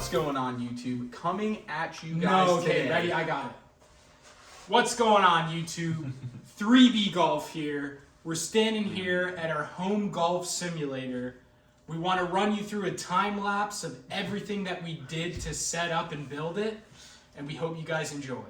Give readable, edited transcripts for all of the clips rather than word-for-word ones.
What's going on, YouTube? Coming at you guys today. Okay, ready? I got it. What's going on, YouTube? 3B Golf here. We're standing here at our home golf simulator. We want to run you through a time lapse of everything that we did to set up and build it, and we hope you guys enjoy.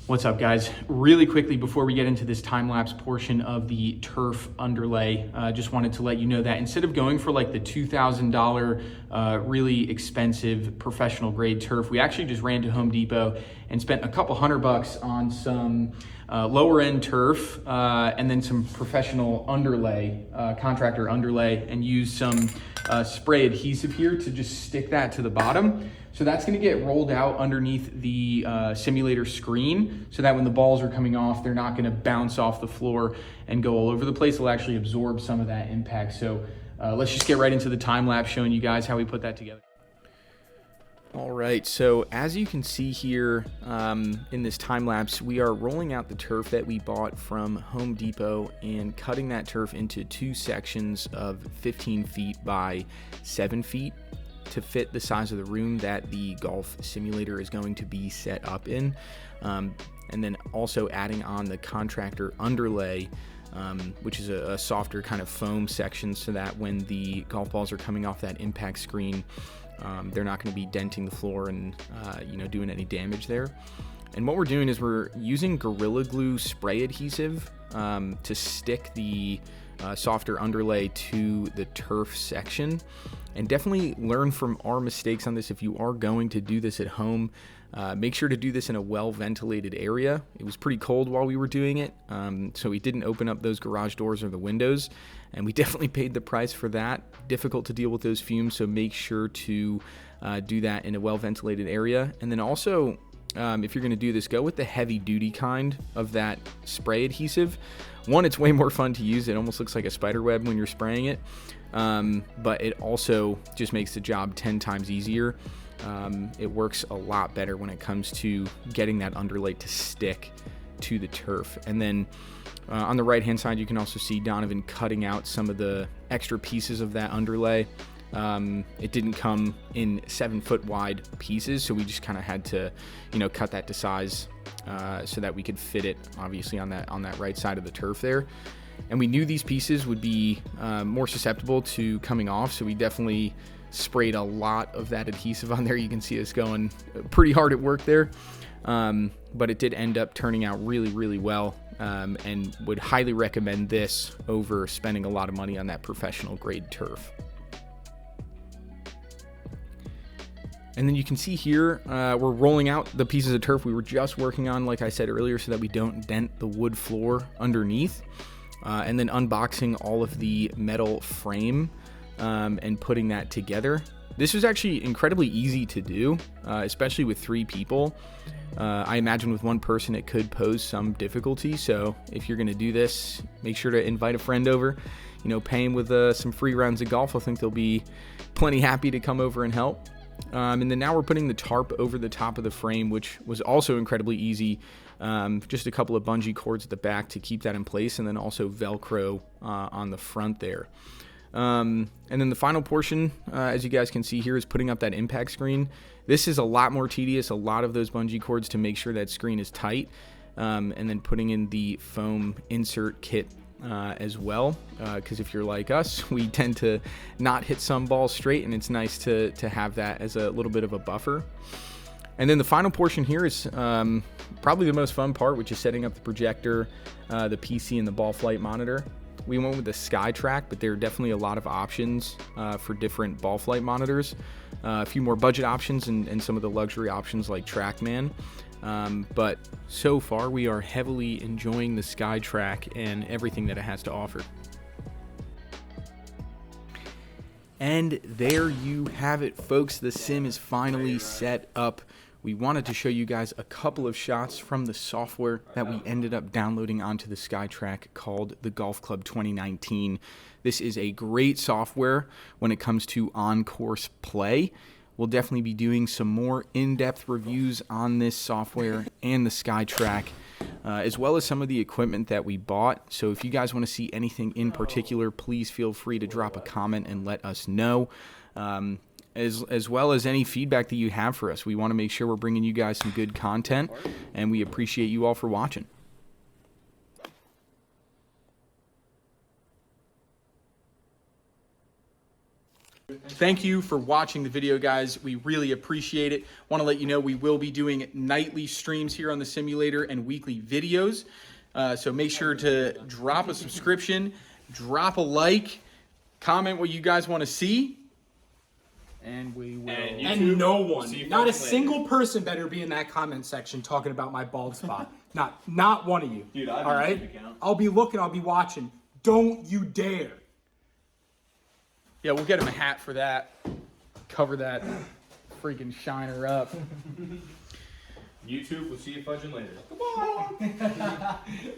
What's up, guys? Really quickly before we get into this time-lapse portion of the turf underlay, just wanted to let you know that instead of going for like the $2,000 really expensive professional grade turf, we actually just ran to Home Depot and spent a couple $100 on some lower end turf and then some professional underlay, contractor underlay, and used some spray adhesive here to just stick that to the bottom. So that's going to get rolled out underneath the simulator screen so that when the balls are coming off, they're not going to bounce off the floor and go all over the place. It'll actually absorb some of that impact. So let's just get right into the time lapse showing you guys how we put that together. All right, so as you can see here in this time lapse, we are rolling out the turf that we bought from Home Depot and cutting that turf into two sections of 15 feet by 7 feet to fit the size of the room that the golf simulator is going to be set up in. And then also adding on the contractor underlay, which is a softer kind of foam section so that when the golf balls are coming off that impact screen, they're not going to be denting the floor and doing any damage there. And what we're doing is we're using Gorilla Glue spray adhesive to stick the softer underlay to the turf section. And definitely learn from our mistakes on this. If you are going to do this at home, make sure to do this in a well-ventilated area. It was pretty cold while we were doing it, so we didn't open up those garage doors or the windows, and we definitely paid the price for that. Difficult to deal with those fumes, so make sure to do that in a well-ventilated area. And then also, if you're going to do this, go with the heavy-duty kind of that spray adhesive. One, it's way more fun to use. It almost looks like a spider web when you're spraying it, but it also just makes the job 10 times easier. It works a lot better when it comes to getting that underlay to stick to the turf. And then on the right-hand side, you can also see Donovan cutting out some of the extra pieces of that underlay. It didn't come in 7-foot wide pieces, so we just kind of had to, cut that to size so that we could fit it, obviously, on that right side of the turf there. And we knew these pieces would be more susceptible to coming off, so we definitely sprayed a lot of that adhesive on there. You can see us going pretty hard at work there, but it did end up turning out really, really well, and would highly recommend this over spending a lot of money on that professional grade turf. And then you can see here, we're rolling out the pieces of turf we were just working on, like I said earlier, so that we don't dent the wood floor underneath. And then unboxing all of the metal frame and putting that together. This was actually incredibly easy to do, especially with 3 people. I imagine with one person it could pose some difficulty, so if you're going to do this, make sure to invite a friend over. Pay them with some free rounds of golf. I think they'll be plenty happy to come over and help. And then now we're putting the tarp over the top of the frame, which was also incredibly easy. Just a couple of bungee cords at the back to keep that in place, and then also Velcro on the front there. And then the final portion, as you guys can see here, is putting up that impact screen. This is a lot more tedious, a lot of those bungee cords to make sure that screen is tight, and then putting in the foam insert kit as well, because if you're like us, we tend to not hit some balls straight, and it's nice to have that as a little bit of a buffer. And then the final portion here is probably the most fun part, which is setting up the projector, the PC, and the ball flight monitor. We went with the SkyTrack, but there are definitely a lot of options for different ball flight monitors. A few more budget options and some of the luxury options like TrackMan. But so far, we are heavily enjoying the SkyTrack and everything that it has to offer. And there you have it, folks. The sim is finally set up. We wanted to show you guys a couple of shots from the software that we ended up downloading onto the SkyTrack called the Golf Club 2019. This is a great software when it comes to on-course play. We'll definitely be doing some more in-depth reviews on this software and the SkyTrack, as well as some of the equipment that we bought. So if you guys want to see anything in particular, please feel free to drop a comment and let us know. as well as any feedback that you have for us. We want to make sure we're bringing you guys some good content, and we appreciate you all for watching. Thank you for watching the video, guys. We really appreciate it. Want to let you know we will be doing nightly streams here on the simulator and weekly videos. So make sure to drop a subscription, drop a like, comment what you guys want to see, and we will. And no one, not a single person better be in that comment section talking about my bald spot. Not one of you. Dude, all right? I'll be looking, I'll be watching. Don't you dare. Yeah, we'll get him a hat for that. Cover that freaking shiner up. YouTube, we'll see you fudging later.